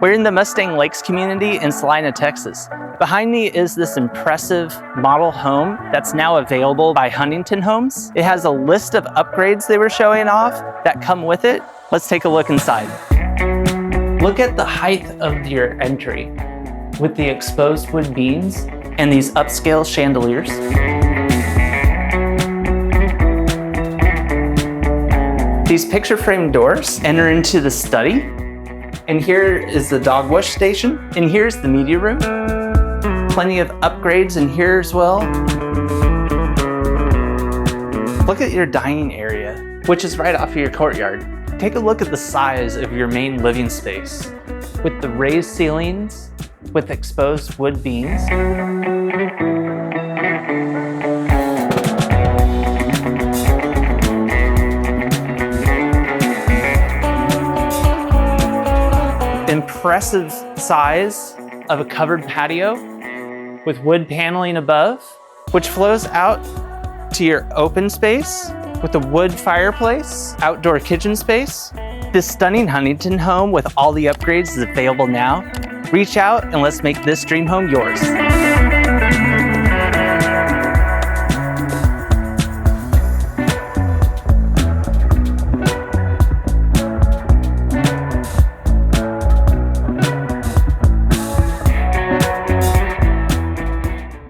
We're in the Mustang Lakes community in Celina, Texas. Behind me is this impressive model home that's now available by Huntington Homes. It has a list of upgrades they were showing off that come with it. Let's take a look inside. Look at the height of your entry with the exposed wood beams and these upscale chandeliers. These picture frame doors enter into the study. And here is the dog wash station. And here's the media room. Plenty of upgrades in here as well. Look at your dining area, which is right off of your courtyard. Take a look at the size of your main living space with the raised ceilings with exposed wood beams. Impressive size of a covered patio with wood paneling above, which flows out to your open space with a wood fireplace, outdoor kitchen space. This stunning Huntington home with all the upgrades is available now. Reach out and let's make this dream home yours.